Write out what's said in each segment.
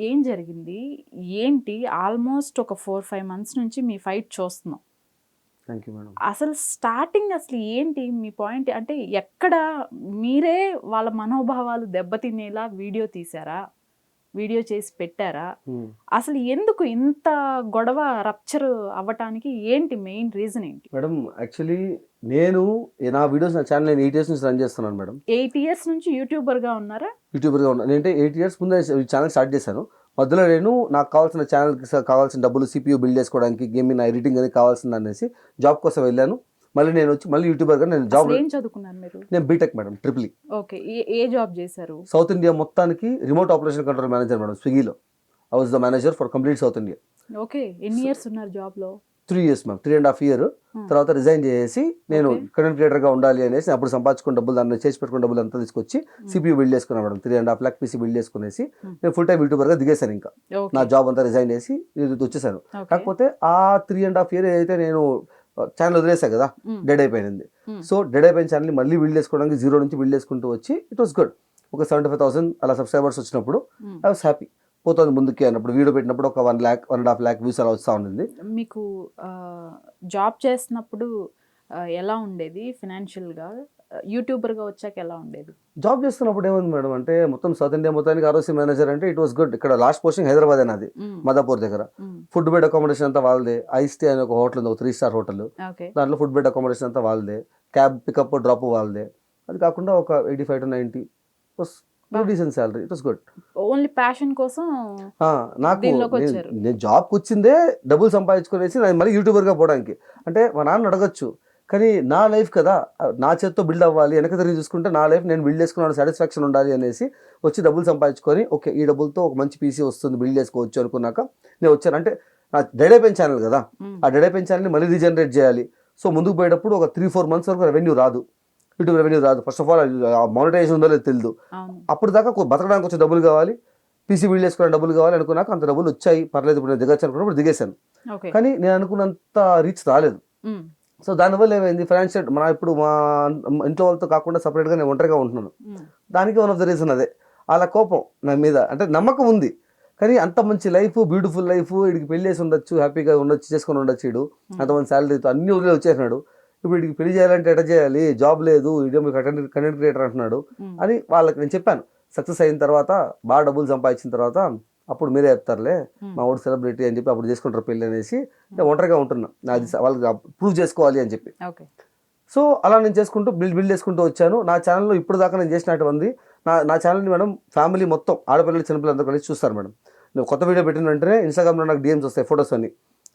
ఏం జరిగింది? ఏంటి? ఆల్మోస్ట్ ఒక 4, 5 మంత్స్ నుంచి మీ ఫైట్ చూస్తున్నాం. Thank you madam. అసలు స్టార్టింగ్ అసలు ఏంటి మీ పాయింట్? అంటే ఎక్కడ మీరే వాళ్ళ మనోభావాలు దెబ్బతినేలా వీడియో తీశారా? వీడియో చేసి పెట్టారా? అసలు ఎందుకు ఇంత గొడవ రప్చర్ అవ్వటానికి ఏంటి మెయిన్ రీజన్ ఏంటి? మేడం యాక్చువల్లీ నేను నా వీడియోస్ నా ఛానల్ నేను 8 ఇయర్స్ నుంచి రన్ చేస్తున్నాను మేడం. 8 ఇయర్స్ నుంచి యూట్యూబర్గా ఉన్నారా? యూట్యూబర్గా ఉన్నాను. నేనంటే 8 ఇయర్స్ ముందే ఛానల్ స్టార్ట్ చేశాను. మధ్యలో నేను నాకు కావాల్సిన ఛానల్కి కావాల్సిన డబ్బులు CPU బిల్డ్ చేసుకోవడానికి గేమింగ్ ఎడిటింగ్ అనేది కావాల్సింది అనేసి జాబ్ కోసం వెళ్ళాను. మళ్ళీ నేను వచ్చి మళ్ళీ యూట్యూబర్గా నేను జాబ్. ఏం చదువుకున్నారు మీరు? నేను బీటెక్ మేడం, ట్రిపుల్. ఓకే, ఏ జాబ్ చేశారు? సౌత్ ఇండియా మొత్తానికి remote operation control manager madam, స్విగ్గీలో. I was the manager for complete South India. Okay, ఎన్ని ఇయర్స్ ఉన్నారు జాబ్లో? 3 ఇయర్స్ మ్యామ్, 3.5 years. తర్వాత రిజైన్ చేసి నేను కంటెంట్ క్రియేటర్గా ఉండాలి అనేసి అప్పుడు సంపాదించుకున్న డబ్బులు దాన్ని చేసి పెట్టుకున్న డబ్బులు అంతా తీసుకొచ్చి CPU బిల్డ్ చేసుకున్నాను మేడం. 3.5 lakh PC బిల్డ్ చేసుకునేసి నేను ఫుల్ టైం యూట్యూబర్గా దిగేశాను. ఇంకా నా జాబ్ అంతా రిజైన్ చేసి వచ్చేసాను. కాకపోతే ఆ 3.5 years ఏదైతే నేను ఛానల్ వదిలేసా కదా, డెడ్ అయిపోయింది. సో డెడ్ అయిపోయిన ఛానల్ మళ్ళీ బిల్డ్ చేసుకోవడానికి జీరో నుంచి బిల్డ్ చేసుకుంటూ వచ్చి ఇట్ వాస్ గుడ్. ఒక 75,000 అలా సబ్స్క్రైబర్స్ వచ్చినప్పుడు ఐ వాస్ హ్యాపీ. పోతుంది ముందుకి అన్నప్పుడు వీడియో పెట్టినప్పుడు ఒక 1 lakh 1.5 lakh వ్యూస్ అలా వస్తూ ఉంటుంది. మీకు జాబ్ చేసినప్పుడు ఎలా ఉండేది ఫినాన్షియల్గా? యూట్యూబర్గా వచ్చాక ఎలా ఉండేది? జాబ్ చేస్తున్నప్పుడు ఏముంది మేడం అంటే మొత్తం సౌత్ ఇండియా మొత్తానికి ROC మేనేజర్ అంటే ఇట్ వాస్ గుడ్. ఇక్కడ లాస్ట్ పోస్టింగ్ హైదరాబాద్ అనేది మదాపూర్ దగ్గర. ఫుడ్ బెడ్ అకామిడేషన్ అంతా వాళ్ళదే. ఐస్టే అనే ఒక హోటల్ ఉంది, ఒక 3 star హోటల్. దాంట్లో ఫుడ్ బెడ్ అకామిడేషన్ అంతా వాళ్ళదే. క్యాబ్ పికప్ డ్రాప్ వాళ్ళదే. అది కాకుండా ఒక 85 to 90 decent salary. It was good. Only passion కోసం నాకు నేను జాబ్కి వచ్చిందే డబ్బులు సంపాదించుకునేసి నేను మళ్ళీ యూట్యూబర్గా పోవడానికి. అంటే మా నాన్న అడగచ్చు, కానీ నా లైఫ్ కదా, నా చేత్తో బిల్డ్ అవ్వాలి. వెనక తిరిగి చూసుకుంటే నా లైఫ్ నేను బిల్డ్ చేసుకున్నాను, సాటిస్ఫాక్షన్ ఉండాలి అనేసి వచ్చి డబ్బులు సంపాదించుకొని ఓకే ఈ డబ్బులతో ఒక మంచి PC వస్తుంది, బిల్డ్ చేసుకోవచ్చు అనుకున్నాక నేను వచ్చాను. అంటే నా డెడ్ అయిపోయిన ఛానల్ కదా, ఆ డెడ్ అయిపోయిన ఛానల్ని మళ్ళీ రీజనరేట్ చేయాలి. సో ముందుకు పోయేటప్పుడు ఒక 3-4 months వరకు రెవెన్యూ రాదు, యూట్యూబ్ రెవెన్యూ రాదు. ఫస్ట్ ఆఫ్ ఆల్ మానిటైజేషన్ ఉందో లేదో తెలియదు. అప్పుడు దాకా బతకడానికి వచ్చే డబ్బులు కావాలి, PC బిల్డ్ చేసుకోవడానికి డబ్బులు కావాలి అనుకున్నాక అంత డబ్బులు వచ్చాయి, పర్లేదు ఇప్పుడు నేను దిగచ్చు అనుకున్నప్పుడు దిగేశాను. కానీ నేను అనుకున్నంత రీచ్ రాలేదు. సో దానివల్ల ఏమైంది, ఫైనాన్షియల్ ఇప్పుడు మా ఇంట్లో వాళ్ళతో కాకుండా సపరేట్గా నేను ఒంటరిగా ఉంటున్నాను. దానికి వన్ ఆఫ్ ద రీజన్ అదే. అలా కోపం నా మీద, అంటే నమ్మకం ఉంది కానీ అంత మంచి లైఫ్, బ్యూటిఫుల్ లైఫ్, వీడికి పెళ్లి చేసి ఉండొచ్చు, హ్యాపీగా ఉండొచ్చు, చేసుకొని ఉండొచ్చు, వీడు అంతమంది శాలరీతో అన్ని వదిలే వచ్చేసినాడు. ఇప్పుడు వీడికి పెళ్లి చేయాలంటే ఎట్లా చేయాలి, జాబ్ లేదు, ఇదే మీకు కంటెంట్ క్రియేటర్ అంటున్నాడు అని వాళ్ళకి నేను చెప్పాను. సక్సెస్ అయిన తర్వాత బాగా డబ్బులు సంపాదించిన తర్వాత అప్పుడు మీరే చెప్తారులే మా ఊరు సెలబ్రిటీ అని చెప్పి అప్పుడు చేసుకుంటారు పెళ్ళి అనేసి నేను ఒంటరిగా ఉంటున్నా, అది వాళ్ళకి ప్రూవ్ చేసుకోవాలి అని చెప్పి. సో అలా నేను చేసుకుంటూ బిల్డ్ చేసుకుంటూ వచ్చాను. నా ఛానల్లో ఇప్పుడు దాకా నేను చేసినటువంటి నా ఛానల్ని మేడం ఫ్యామిలీ మొత్తం ఆడపిల్లలు చిన్నపిల్లలు అందరూ కలిసి చూస్తారు మేడం. నేను కొత్త వీడియో పెట్టిన వెంటనే ఇన్స్టాగ్రామ్లో నాకు DMs వస్తాయి, ఫొటోస్ అన్ని,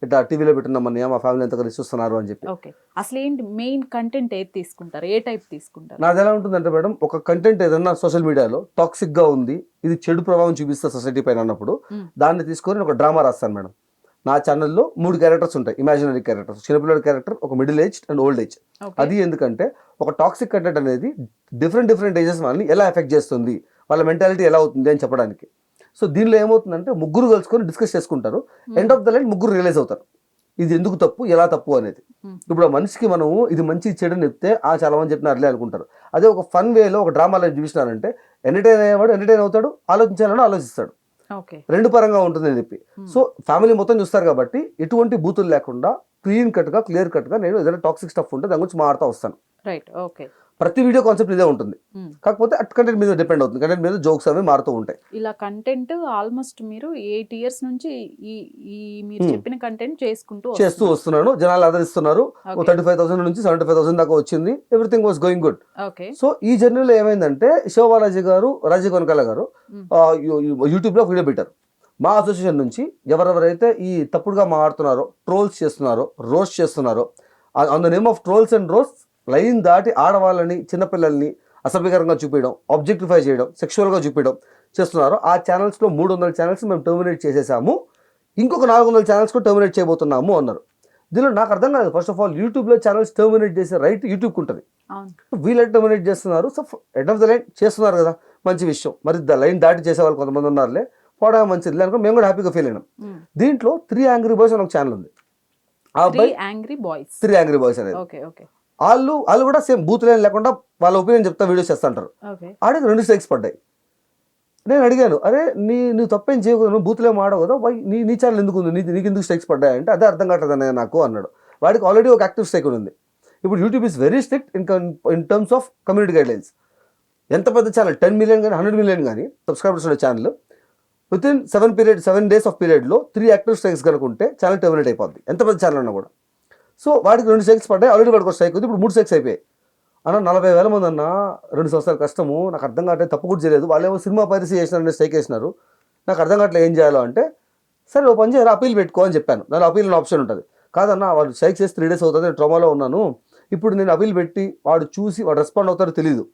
ఇట్లా టీవీలో పెట్టినామని మా ఫ్యామిలీ అంతా కలిసి చూస్తున్నారు అని చెప్పి. ఓకే, అసలు ఏంటి మెయిన్ కంటెంట్ ఏది తీసుకుంటారు, ఏ టైప్ తీసుకుంటారు? నాది ఎలా ఉంటుందంటే మేడం, ఒక కంటెంట్ ఏదన్నా సోషల్ మీడియాలో టాక్సిక్ గా ఉంది, ఇది చెడు ప్రభావం చూపిస్తుంది సొసైటీ పైన అన్నప్పుడు దాన్ని తీసుకొని ఒక డ్రామా రాస్తాను మేడం. నా ఛానల్లో 3 క్యారెక్టర్స్ ఉంటాయి, ఇమాజినరీ క్యారెక్టర్స్, చిన్నపిల్లల క్యారెక్టర్, ఒక middle age and old age. అది ఎందుకంటే ఒక టాక్సిక్ కంటెంట్ అనేది డిఫరెంట్ ఏజెస్ వాళ్ళని ఎలా ఎఫెక్ట్ చేస్తుంది, వాళ్ళ మెంటాలిటీ ఎలా అవుతుంది అని చెప్పడానికి. సో దీనిలో ఏమవుతుందంటే ముగ్గురు కలుసుకొని డిస్కస్ చేసుకుంటారు, ఎండ్ ఆఫ్ ద లైన్ ముగ్గురు రియలైజ్ అవుతారు ఇది ఎందుకు తప్పు, ఎలా తప్పు అనేది. ఇప్పుడు ఆ మనిషికి మనము ఇది మంచి చెడు అని చెప్తే చాలా మంది చెప్పినారులే అనుకుంటారు. అదే ఒక ఫన్ వేలో ఒక డ్రామాలో చూపిస్తున్నారంటే ఎంటర్టైన్ అయ్యేవాడు ఎంటర్టైన్ అవుతాడు, ఆలోచించాలని ఆలోచిస్తాడు, 2 పరంగా ఉంటుంది అని చెప్పి. సో ఫ్యామిలీ మొత్తం చూస్తారు కాబట్టి ఎటువంటి బూతులు లేకుండా క్లియర్ కట్గా నేను ఏదైనా టాక్సిక్ స్టఫ్ ఉంటే దాని గురించి మాట్లాడుతూ వస్తాను. ప్రతి వీడియో కాన్సెప్ట్ ఇదే ఉంటుంది, కాకపోతే అట్ కంటెంట్ మీద డిపెండ్ అవుతుంది, కంటెంట్ మీద జోక్స్ అవి మారుతూ ఉంటాయి. ఇలా కంటెంట్ ఆల్మోస్ట్ మీరు 8 years నుంచి మీరు చెప్పిన కంటెంట్ చేస్తూ వస్తున్నాను. జనాలు ఆదరిస్తున్నారు. 35,000 నుంచి 75,000 దాకా వచ్చింది. Everything was going good. So ఈ జర్నీలో ఏమైందంటే శివబాలాజీ గారు, రాజీవ్ కనకాల గారు యూట్యూబ్లో వీడియో పెట్టారు. మా అసోసియేషన్ నుంచి ఎవరెవరైతే ఈ తప్పుడుగా మాట్లాడుతున్నారో, ట్రోల్స్ చేస్తున్నారో, రోస్ట్ చేస్తున్నారో, on the name of trolls and roast line దాటి ఆడవాళ్ళని, చిన్నపిల్లల్ని అసభ్యకరంగా చూపించడం, ఆబ్జెక్టిఫై చేయడం, సెక్షువల్గా చూపించడం చేస్తున్నారు. ఆ ఛానల్స్లో 300 ఛానల్స్ మేము టర్మినేట్ చేసేసాము, ఇంకొక 400 ఛానల్స్ కూడా టర్మినేట్ చేయబోతున్నాము అన్నారు. దీనిలో నాకు అర్థం కాదు, ఫస్ట్ ఆఫ్ ఆల్ యూట్యూబ్లో ఛానల్స్ టర్మినేట్ చేసే రైట్ యూట్యూబ్కి ఉంటుంది, వీళ్ళకి టర్మినేట్ చేస్తున్నారు. So end of the line చేస్తున్నారు కదా, మంచి విషయం. మరి లైన్ దాటి చేసే వాళ్ళు కొంతమంది ఉన్నారులే, పోవడం మంచిది అనుకో, మేము కూడా హ్యాపీగా ఫీల్ అయినాం. దీంట్లో 3 Angry Boys అని ఒక ఛానల్ ఉంది. 3 Angry Boys అనేది వాళ్ళు కూడా సేమ్ బూత్ లైన్ లేకుండా వాళ్ళ ఒపీనియన్ చెప్తా వీడియోస్ చేస్తుంటారు. ఆడికి 2 strikes పడ్డాయి. నేను అడిగాను, అరే నువ్వు తప్పేం చేయకూడదు, నువ్వు బూత్లో ఆడవు కదా, నీ ఛానల్ ఎందుకు ఉంది, నీకు ఎందుకు స్ట్రైక్స్ పడ్డాయంటే అదే అర్థం కావట్లేదు అన్నయ్య నాకు అన్నాడు. వాడికి ఆల్రెడీ ఒక యాక్టివ్ స్ట్రైక్ ఉంది. ఇప్పుడు YouTube is very strict in terms of community guidelines. ఎంత పెద్ద ఛానల్ 10 million కానీ 100 million కానీ సబ్స్క్రైబర్స్ ఉన్న channel with in 7 days of పీరియడ్లో 3 యాక్టివ్ స్ట్రైక్స్ కనుకుంటే ఛానల్ టెర్మినేట్ అయిపోద్ది, ఎంత పెద్ద ఛానల్ ఉన్నా కూడా. సో వాడికి 2 స్ట్రైక్స్ పడ్డాయి, ఆల్రెడీ వాడికి ఒక స్ట్రైక్ ఉంది, ఇప్పుడు 3 స్ట్రైక్స్ అయిపోయాయి. అన్న 40,000 మంది అన్న 2 సంవత్సరాల కష్టము, నాకు అర్థం కావట్లేదు, తప్పు కూడా చేయలేదు, వాళ్ళేమో సినిమా పైరసీ చేసినారని స్ట్రైక్ వేసినారు, నాకు అర్థం కావట్లేదు ఏం చేయాలో అంటే, సరే ఓ పని చేయరు అప్పీల్ పెట్టుకో అని చెప్పాను. దాని అప్పీల్ అనే ఆప్షన్ ఉంటుంది. కాదన్న వాళ్ళు స్ట్రైక్ చేసి 3 days అవుతుంది, నేను ట్రోమాలో ఉన్నాను, ఇప్పుడు నేను అప్పీల్ పెట్టి వాడు చూసి వాడు రెస్పాండ్ అవుతారో తెలియదు,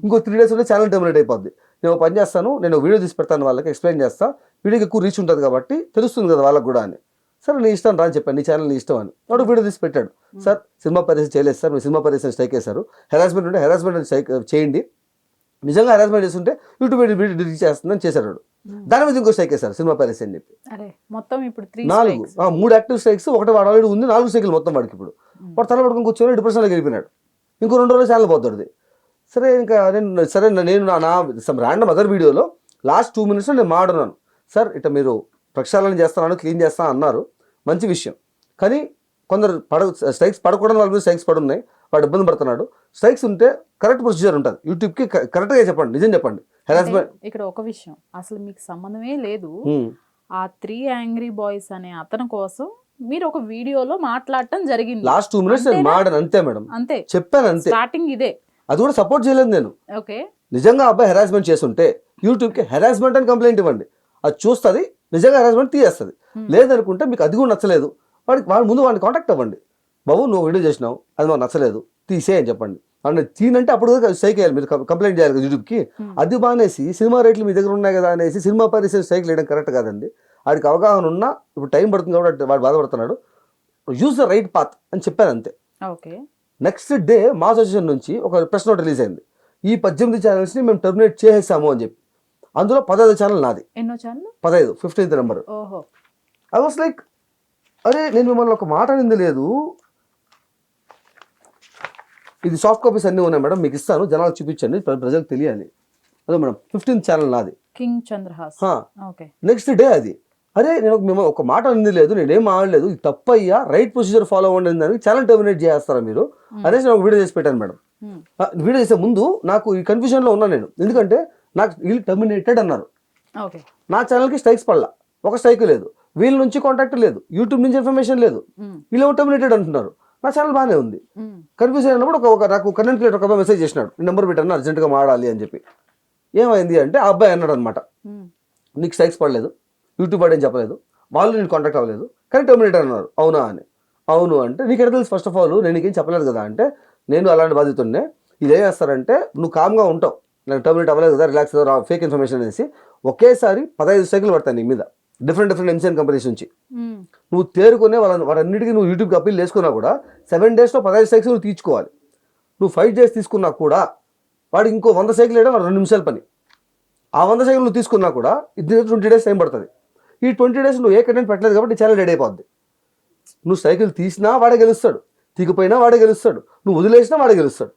ఇంకో 3 days ఉంటే ఛానల్ టెర్మినేట్ అయిపోద్ది. నేను పని చేస్తాను, నేను వీడియో తీసి పెడతాను, వాళ్ళకి ఎక్స్ప్లెయిన్ చేస్తా, వీడియోకి ఎక్కువ రీచ్ ఉంటుంది కాబట్టి తెలుస్తుంది కదా వాళ్ళకి కూడా అని. సరే నీ ఇష్టం రా అని చెప్పాను, నీ ఛానల్ నీ ఇష్టం అని. వాడు వీడియో తీసి పెట్టాడు, సార్ సినిమా పైరసీ చేయలేదు సార్, మీరు సినిమా పైరసీ స్ట్రైక్ చేశారు, హెరాస్మెంట్ ఉంటే హెరాస్మెంట్ స్ట్రైక్ చేయండి, నిజంగా హెరాస్మెంట్ చేస్తుంటే యూట్యూబ్ వీడియో డిలీట్ చేస్తుందని చేశాడు వాడు. దాని మీద ఇంకో స్ట్రైక్ వేశారు సినిమా పైరసీ అని చెప్పి. మొత్తం ఇప్పుడు 3 యాక్టివ్ స్ట్రైక్స్, ఒకటి వాడు ఆల్రెడీ ఉంది, 4 స్ట్రైక్లు మొత్తం వాడికి. ఇప్పుడు వాడు తల పడుకుని కూర్చొని డిప్రెషన్లోకి వెళ్ళిపోయినాడు, ఇంకో 2 రోజులు ఛానల్ పోతాడు. సరే ఇంకా నేను నా ర్యాండమ్ అదర్ వీడియోలో లాస్ట్ 2 minutes నేను మాట్లాడున్నాను, సార్ ఇట్లా మీరు ప్రక్షాళన చేస్తున్నాను, క్లీన్ చేస్తాను అన్నారు, మంచి విషయం, కానీ కొందరు స్ట్రైక్స్ పడకూడదు, వాళ్ళ మీద స్ట్రైక్స్ పడున్నాయి, వాడు ఇబ్బంది పడుతున్నాడు, స్ట్రైక్స్ ఉంటే కరెక్ట్ ప్రొసీజర్ ఉంటుంది, యూట్యూబ్కి కరెక్ట్గా చెప్పండి, నిజం చెప్పండి. హెరాస్మెంట్ ఇక్కడ ఒక విషయం, అసలు మీకు సంబంధమే లేదు, ఆ 3 యాంగ్రీ బాయ్స్ అనే అతని కోసం మీరు ఒక వీడియోలో మాట్లాడటం జరిగింది. లాస్ట్ 2 minutes నేను మాట్లాడాను అంతే మేడం, అంతే చెప్పాను అంతే. స్టార్టింగ్ ఇదే, అది కూడా సపోర్ట్ చేయలేదు నేను. ఓకే, నిజంగా అబ్బాయి హెరాస్మెంట్ చేస్తుంటే యూట్యూబ్కి హెరాస్మెంట్ అని కంప్లైంట్ ఇవ్వండి, అది చూస్తుంది, నిజంగా హెరాస్మెంట్ తీయేస్తుంది. లేదనుకుంటే మీకు అది కూడా నచ్చలేదు, వాడి ముందు కాంటాక్ట్ అవ్వండి, బాబు నువ్వు వీడియో చేసినావు అది మాకు నచ్చలేదు తీసే అని చెప్పండి. అంటే తీనంటే అప్పుడు స్ట్రైక్ వేయాలి, మీరు కంప్లైంట్ చేయాలి కదా యూట్యూబ్కి. అది బానేసి సినిమా రేట్లు మీ దగ్గర ఉన్నాయి కదా అనేసి సినిమా పైరసీ స్ట్రైక్ వేయడం కరెక్ట్ కాదండి. వాడికి అవగాహన ఉన్నా ఇప్పుడు టైం పడుతుంది కాబట్టి వాడు బాధపడుతున్నాడు, యూజ్ ద రైట్ పాత్ అని చెప్పాను అంతే. ఓకే, నెక్స్ట్ డే మా అసోసియేషన్ నుంచి ఒక ప్రెస్ నోట్ రిలీజ్ అయింది, ఈ 18 ఛానల్స్ని మేము టర్మినేట్ చేసేసాము అని చెప్పి. అందులో 15 ఛానల్ నాది. ఎన్నో channel? 15, 15th number. I was like, అరే నేను మిమ్మల్ని ఒక మాట అనింది లేదు, ఇది సాఫ్ట్ కాపీస్ అన్నీ ఉన్నాయి మేడం, మీకు ఇస్తాను, జనాలు చూపించండి, ప్రజలకు తెలియాలి. అదే మేడం 15th ఛానల్ నాది, కింగ్ చంద్రహాస్. నెక్స్ట్ డే అది, అరే నేను మిమ్మల్ని ఒక మాట అనింది లేదు, నేనేం ఆడలేదు, ఇది తప్పయ్యా, రైట్ ప్రొసీజర్ ఫాలో అవ్వండి అని ఛానల్ టర్మినేట్ చేస్తారా మీరు అనేసి నేను ఒక వీడియో చేసి పెట్టాను మేడం. వీడియో చేసే ముందు నాకు ఈ కన్ఫ్యూజన్లో ఉన్నాను నేను, ఎందుకంటే నాకు వీళ్ళు టర్మినేటెడ్ అన్నారు, నా ఛానల్కి స్ట్రైక్స్ పడలా, ఒక స్ట్రైక్ లేదు, వీళ్ళ నుంచి కాంటాక్ట్ లేదు, యూట్యూబ్ నుంచి ఇన్ఫర్మేషన్ లేదు, వీళ్ళు టర్మినేటెడ్ అంటున్నారు, నా ఛానల్ బాగానే ఉంది. కన్ఫ్యూజన్ అయినప్పుడు నాకు కంటెంట్ క్రియేటర్ ఒక మెసేజ్ చేసినాడు, నెంబర్ పెట్టాను అర్జెంట్గా మాడాలి అని చెప్పి. ఏమైంది అంటే ఆ అబ్బాయి అన్నాడు అనమాట, నీకు స్ట్రైక్స్ పడలేదు, యూట్యూబ్ వాడేం చెప్పలేదు, వాళ్ళు నేను కాంటాక్ట్ అవ్వలేదు, కానీ టర్మినేటర్ అన్నారు. అవునా అని, అవును అంటే నీకు ఎక్కడ తెలుసు, ఫస్ట్ ఆఫ్ ఆల్ నేను నీకేం చెప్పలేదు కదా అంటే, నేను అలాంటి బాధ్యతనే, ఇదేం చేస్తారంటే నువ్వు కామ్గా ఉంటావు, నాకు టర్మినేట్ అవ్వలేదు కదా, రిలాక్స్ ఫేక్ ఇన్ఫర్మేషన్ అనేసి ఒకేసారి 15 స్ట్రైక్లు పడతాయి నీ మీద, డిఫరెంట్ ఎంసీఎన్ కంపెనీస్ నుంచి. నువ్వు తేరుకునే వారన్నిటికీ నువ్వు యూట్యూబ్కి అప్పీల్ చేసుకున్నా కూడా 7 daysలో 15 స్ట్రైక్స్ నువ్వు తీర్చుకోవాలి. నువ్వు 5 days తీసుకున్నా కూడా వాడికి ఇంకో 100 స్ట్రైక్లు వేయడం 2 నిమిషాల పని. ఆ 100 స్ట్రైక్లు నువ్వు తీసుకున్నా కూడా ఇది 20 days టైం పడుతుంది. ఈ 20 days నువ్వు ఏ కంటెంట్ పెట్టలేదు కాబట్టి ఛానల్ రెడీ అయిపోద్ది. నువ్వు స్ట్రైకులు తీసినా వాడే గెలుస్తాడు, తీకపోయినా వాడే గెలుస్తాడు, నువ్వు వదిలేసినా వాడే గెలుస్తాడు.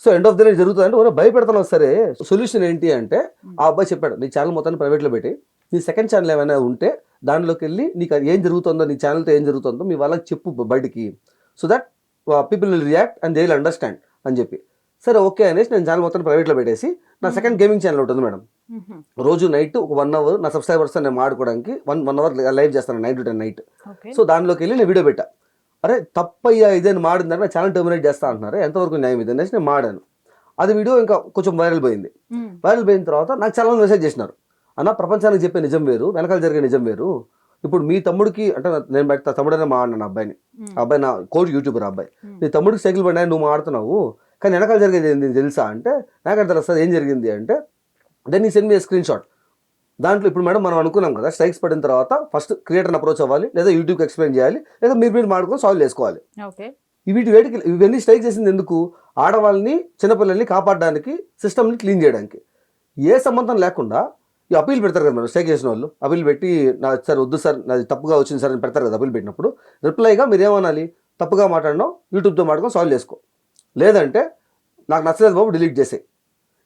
So end of the day జరుగుతుంది అంటే ఓరే భయపెడతాను. సరే సొల్యూషన్ ఏంటి అంటే ఆ అబ్బాయి చెప్పాడు, నీ ఛానల్ మొత్తాన్ని ప్రైవేట్లో పెట్టి నీ సెకండ్ ఛానల్ ఏమైనా ఉంటే దానిలోకి వెళ్ళి నీకు ఏం జరుగుతుందో, నీ ఛానల్తో ఏం జరుగుతుందో మీ వాళ్ళకి చెప్పు బయటికి, so that people will react and they will understand అని చెప్పి. సరే ఓకే అనేసి నేను ఛానల్ మొత్తం ప్రైవేట్లో పెట్టేసి నా సెకండ్ గేమింగ్ ఛానల్ ఉంటుంది మేడం. రోజు నైట్ ఒక 1 hour నా సబ్స్క్రైబర్స్ నేను మాడుకోవడానికి 1 hour లైవ్ చేస్తాను 9 to 10 నైట్. సో దానిలోకి వెళ్ళి నేను వీడియో పెట్టా, అరే తప్పయ్యా ఇదేని మాడిందని నా ఛానల్ టర్మినేట్ చేస్తా అంటున్నారు, ఎంతవరకు న్యాయం ఇది అనేసి నేను మాడాను. అది వీడియో ఇంకా కొంచెం వైరల్ పోయింది. వైరల్ పోయిన తర్వాత నాకు చాలా మంది మెసేజ్ చేసినారు, అన్న ప్రపంచానికి చెప్పే నిజం వేరు, వెనకాల జరిగే నిజం వేరు. ఇప్పుడు మీ తమ్ముడికి అంటే నేను బయట తమ్ముడనే మాడినాను అబ్బాయిని, అబ్బాయి నా కోడ్ యూట్యూబర్ అబ్బాయి, నీ తమ్ముడికి సైకిల్ పడినా నువ్వు మాడుతున్నావు, కానీ వెనకాల జరిగేది ఏంది తెలుసా అంటే నాకు అర్థం వస్తుంది ఏం జరిగింది అంటే, దెన్ ఈ సెండ్ మీ స్క్రీన్ షాట్. దాంట్లో ఇప్పుడు మేడం మనం అనుకున్నాం కదా స్ట్రైక్స్ పడిన తర్వాత ఫస్ట్ క్రియేటర్ని అప్రోచ్ అవ్వాలి, లేదా యూట్యూబ్కి ఎక్స్ప్లెయిన్ చేయాలి, లేదా మీరు మాడుకొని సాల్వ్ చేసుకోవాలి. ఇవన్నీ స్ట్రైక్ చేసింది ఎందుకు, ఆడవాళ్ళని చిన్నపిల్లల్ని కాపాడడానికి, సిస్టమ్ని క్లీన్ చేయడానికి. ఏ సంబంధం లేకుండా ఈ అప్పీల్ పెడతారు కదా మేడం, స్ట్రైక్ చేసిన వాళ్ళు అప్పీల్ పెట్టి నా సార్ వద్దు సార్ నాది తప్పుగా వచ్చింది సార్ అని పెడతారు కదా. అప్పీల్ పెట్టినప్పుడు రిప్లైగా మీరు ఏమనాలి, తప్పుగా మాట్లాడినావు యూట్యూబ్తో మాట్లాడుకొని సాల్వ్ చేసుకో, లేదంటే నాకు నచ్చలేదు బాబు డిలీట్ చేసే,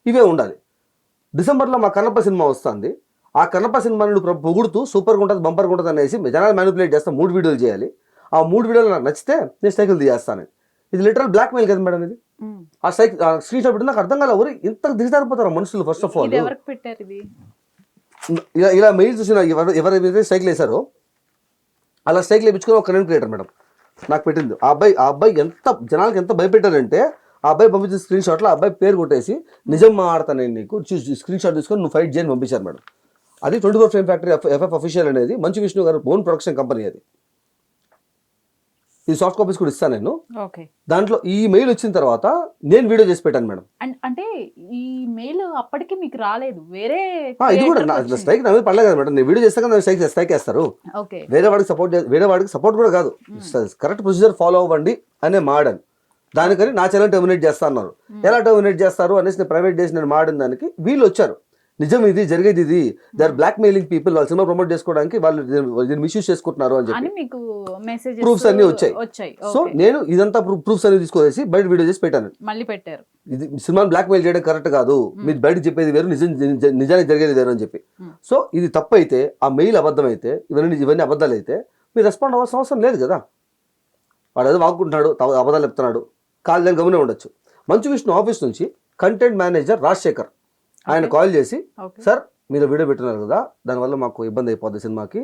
ఇవే ఉండాలి. డిసెంబర్లో మా కన్నప్ప సినిమా వస్తుంది. ఆ కన్నప్ప సినిమాని నువ్వు పొగుడుతూ సూపర్గా ఉంటుంది, బంపర్గా ఉంటుంది అనేసి జనాలు మ్యానిపులేట్ చేస్తా 3 వీడియోలు చేయాలి. ఆ 3 వీడియోలు నాకు నచ్చితే నేను స్ట్రైకులు తీయేస్తాను. ఇది లిటరల్ బ్లాక్ మెయిల్ కదా మేడం ఇది. ఆ స్క్రీన్ షాట్ పెట్టి నాకు అర్థం కాలే, ఎవరు ఇంత దిగజారిపోతారు మనుషులు. ఫస్ట్ ఆఫ్ ఆల్ ఎవరికి పెట్టారు ఇది? ఇలా మెయిల్ చూసిన ఎవరైతే స్ట్రైక్లు వేశారో అలా స్ట్రైక్లు వేయించుకొని ఒక కంటెంట్ క్రియేటర్ మేడం నాకు పెట్టింది. ఆ అబ్బాయి ఎంత జనాలకి ఎంత భయపెట్టారంటే, ఆ అబ్బాయి పంపించిన స్క్రీన్ షాట్లో ఆ అబ్బాయి పేరు కొట్టేసి నిజం మాట్లాడతాను నేను నీకు, స్క్రీన్ షాట్ తీసుకొని నువ్వు ఫైట్ చేయని పంపించారు మేడం. అది 24 ఫ్రేమ్ ఫ్యాక్టరీ FF అఫీషియల్ అనేది మంచు విష్ణు గారు ఓన్ ప్రొడక్షన్ కంపెనీ. అది ఈ సాఫ్ట్ కాపీస్ కూడా ఇస్తాను నేను. దాంట్లో ఈ మెయిల్ వచ్చిన తర్వాత నేను వీడియో చేసి పెట్టాను మేడం. అంటే ఈ మెయిల్ అప్పటికి మీకు రాలేదు, వేరే ఇది కూడా స్ట్రైక్ నా మీద పడలేదు కదా మేడం. నేను వీడియో చేస్తాక నాకు స్ట్రైక్ వేస్తారు. వేరే వాడికి సపోర్ట్ కూడా కాదు, కరెక్ట్ ప్రొసీజర్ ఫాలో అవ్వండి అనే మాడాను. దానికని నా ఛానల్ టర్మినేట్ చేస్తా అన్నారు. ఎలా టర్మినేట్ చేస్తారు అనేసి నేను ప్రైవేట్ చేసి నేను మాడిన దానికి వీళ్ళు వచ్చారు, నిజం ఇది జరిగేది ఇది, they are blackmailing people, వాళ్ళ సినిమా ప్రమోట్ చేసుకోవడానికి వాళ్ళు దీన్ని మిస్యూజ్ చేసుకుంటున్నారు అని చెప్పి ప్రూఫ్స్ అన్ని వచ్చాయి. సో నేను ఇదంతా ప్రూఫ్స్ అన్ని తీసుకొచ్చి బయట వీడియో చేసి పెట్టాను. మళ్ళీ పెట్టారు, ఇది సినిమాని బ్లాక్ మెయిల్ చేయడం కరెక్ట్ కాదు, మీరు బయట చెప్పేది వేరు, నిజానికి జరిగేది వేరు అని చెప్పి. సో ఇది తప్పు అయితే, ఆ మెయిల్ అబద్ధం అయితే, ఇవన్నీ అబద్ధాలు అయితే మీరు రెస్పాండ్ అవ్వాల్సిన అవసరం లేదు కదా. వాడు ఏదో వాక్కుంటున్నాడు, అబద్ధాలు చెప్తున్నాడు, కాల్ దాని గమనే ఉండొచ్చు. మంచు విష్ణు ఆఫీస్ నుంచి కంటెంట్ మేనేజర్ రాజశేఖర్ ఆయన కాల్ చేసి, సార్ మీరు వీడియో పెట్టినారు కదా, దానివల్ల మాకు ఇబ్బంది అయిపోద్ది, సినిమాకి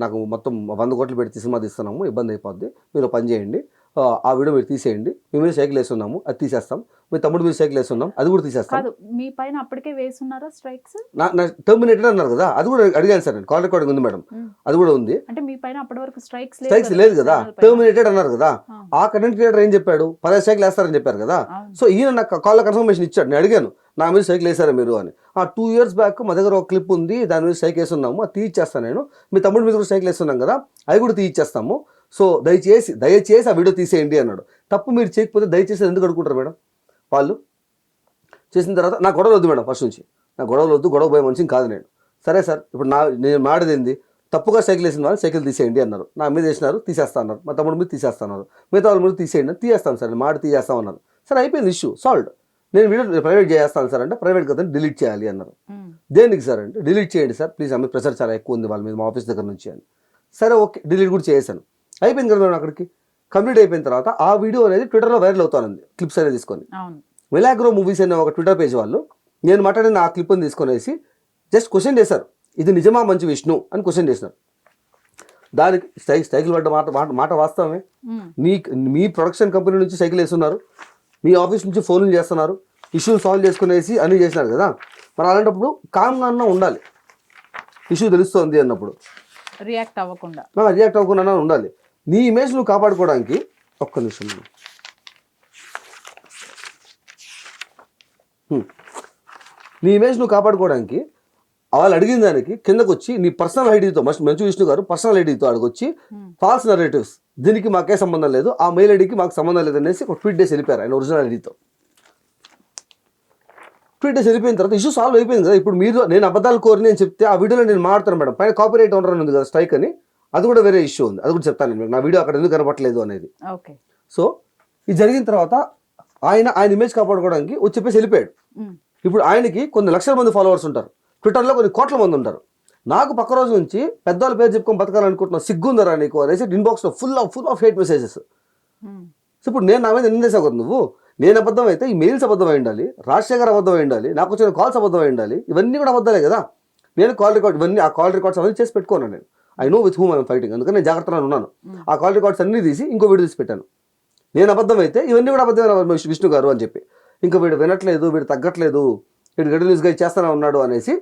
నాకు మొత్తం 100 కోట్లు పెట్టి సినిమా తీస్తున్నాము, ఇబ్బంది అయిపోద్ది, మీరు పని చేయండి, ఆ వీడియో మీరు తీసేయండి, మీ మీద సైకిల్ వేస్తున్నాము అది తీసేస్తాం, మీ తమ్ముడు మీద సైకిల్ వేస్తున్నాం అది కూడా తీసేస్తాం. మీ పైన అప్పటికే వేస్తున్నారా స్ట్రైక్స్? టర్మినేటెడ్ అన్నారు కదా, అది కూడా అడిగాను సార్ నేను, కాల్ రికార్డింగ్ ఉంది మేడం, అది కూడా ఉంది. అంటే మీ పైన అప్పటి వరకు స్ట్రైక్స్ లేదు కదా, టర్మినేటెడ్ అన్నారు కదా. ఆ కంటెంట్ క్రియేటర్ ఏం చెప్పాడు, 10 సైకిల్ వేస్తారని చెప్పారు కదా. సో ఈయన నాకు కాల్ కన్ఫర్మేషన్ ఇచ్చాడు, నేను అడిగాను నా మీద సైకిల్ వేసారా మీరు అని. 2 years బ్యాక్ మా దగ్గర ఒక క్లిప్ ఉంది, దాని మీద సైకిల్ వేస్తున్నాము, అది తీయిచ్చేస్తాను నేను, మీ తమ్ముడు మీద కూడా సైకిల్ వేస్తున్నాం కదా, అవి కూడా తీయిచ్చేస్తాము, సో దయచేసి ఆ వీడియో తీసేయండి అన్నాడు. తప్పు మీరు చేయకపోతే దయచేసి ఎందుకు అడుగుకుంటారు మేడం వాళ్ళు? చేసిన తర్వాత నా గొడవలు వద్దు మేడం, ఫస్ట్ నుంచి నా గొడవలు వద్దు, గొడవ పోయే మనిషిని కాదు నేను. సరే సార్, ఇప్పుడు నేను మాడేది ఏంది, తప్పుగా సైకిల్ వేసిన వాళ్ళు సైకిల్ తీసేయండి అన్నారు, నా మీద వేసినారు తీసేస్తా అన్నారు, మా తమ్ముడు మీద తీసేస్తున్నారు, మిగతా వాళ్ళ మీద తీసేయండి, తీసేస్తాను సార్, మాట తీసేస్తాం అన్నారు. సరే అయిపోయింది, ఇష్యూ సాల్వ్డ్. నేను వీడియో ప్రైవేట్ చేస్తాను సార్ అంటే, ప్రైవేట్ కదా డిలీట్ చేయాలి అన్నారు. దేనికి సార్ అంటే, డిలీట్ చేయండి సార్ ప్లీజ్, ఆమె ప్రెషర్ చాలా ఎక్కువ ఉంది వాళ్ళ మీద మా ఆఫీస్ దగ్గర నుంచి అని. సరే ఓకే, డిలీట్ కూడా చేశాను. అయిపోయింది కదా మేడం, అక్కడికి కంప్లీట్ అయిపోయిన తర్వాత ఆ వీడియో అనేది ట్విట్టర్లో వైరల్ అవుతానండి, క్లిప్స్ అనేది తీసుకొని. మిలాగ్రో మూవీస్ అనే ఒక ట్విట్టర్ పేజ్ వాళ్ళు నేను మాట్లాడిన ఆ క్లిప్ని తీసుకొనేసి జస్ట్ క్వశ్చన్ చేశారు, ఇది నిజమా మంచు విష్ణు అని క్వశ్చన్ చేసినారు. దానికి సైకిల్ పడ్డ మాట వాస్తవమే. మీ ప్రొడక్షన్ కంపెనీ నుంచి సైకిల్ వేస్తున్నారు, మీ ఆఫీస్ నుంచి ఫోన్లు చేస్తున్నారు, ఇష్యూ సాల్వ్ చేసుకునేసి అన్నీ చేసినారు కదా. మరి అలాంటప్పుడు కామ్గా ఉండాలి, ఇష్యూ తెలుస్తుంది అన్నప్పుడు రియాక్ట్ అవ్వకుండా ఉండాలి. నీ ఇమేజ్ నువ్వు కాపాడుకోవడానికి ఒక్క నిమిషం, నీ ఇమేజ్ నువ్వు కాపాడుకోవడానికి వాళ్ళు అడిగిన దానికి కిందకు వచ్చి నీ పర్సనల్ ఐడితో, మంచు విష్ణు గారు పర్సనల్ ఐడితో అడిగొచ్చి ఫాల్స్ నరేటివ్స్, దీనికి మాకే సంబంధం లేదు, ఆ మెయిల్ ఐడికి మాకు సంబంధం లేదు అనేసి ఒక ట్వీట్ చేసి వెళ్ళిపోయారు ఆయన ఒరిజినల్ ఐడితో. ట్వీట్ చేసి వెళ్ళిపోయిన తర్వాత ఇష్యూ సాల్వ్ అయిపోయింది కదా. ఇప్పుడు మీరు నేను అబద్ధాలు కోరిని అని చెప్తే ఆ వీడియోలో నేను మాట్లాడతాను మేడం, పైన కాపీరైట్ ఓనర్ అని ఉంది కదా స్ట్రైక్ అని, అది కూడా వేరే ఇష్యూ ఉంది, అది కూడా చెప్తాను నేను, నా వీడియో అక్కడ ఎందుకు కనపట్లేదు అనేది. సో ఇది జరిగిన తర్వాత ఆయన ఇమేజ్ కాపాడుకోవడానికి వచ్చి చెప్పేసి వెళ్ళిపోయాడు. ఇప్పుడు ఆయనకి కొన్ని లక్షల మంది ఫాలోవర్స్ ఉంటారు, ట్విట్టర్లో కొన్ని కోట్ల మంది ఉంటారు. నాకు పక్క రోజు నుంచి పెద్దవాళ్ళ పేరు చెప్పుకొని బతకాలనుకుంటున్నా, సిగ్గుందరా నీకు అనేసి ఇన్బాక్స్లో full of hate messages. So ఇప్పుడు నేను నా మీద నిందేసావు కదా నువ్వు, నేను అబద్ధం అయితే ఈ మెయిల్స్ అబద్ధం అయి ఉండాలి, రాజశేఖర్ అబద్ధం అయి ఉండాలి, నాకు వచ్చిన కాల్స్ అబద్ధం అయి ఉండాలి, ఇవన్నీ కూడా అబద్ధాలే కదా. నేను కాల్ రికార్డ్ ఆ కాల్ రికార్డ్స్ అవన్నీ చేసి పెట్టుకున్నాను నేను, I know with whom I'm fighting, అందుకని నేను జాగ్రత్తగా ఉన్నాను. ఆ కాల్ రికార్డ్స్ అన్నీ తీసి ఇంకో వీడియో తీసి పెట్టాను. నేను అబద్ధం అయితే ఇవన్నీ కూడా అబద్ధమైన విష్ణు గారు అని చెప్పి, ఇంకా వీడు వినట్లేదు, వీడు తగ్గట్లేదు, వీడు గడి న్యూస్గా చేస్తూనే ఉన్నాడు అనేసి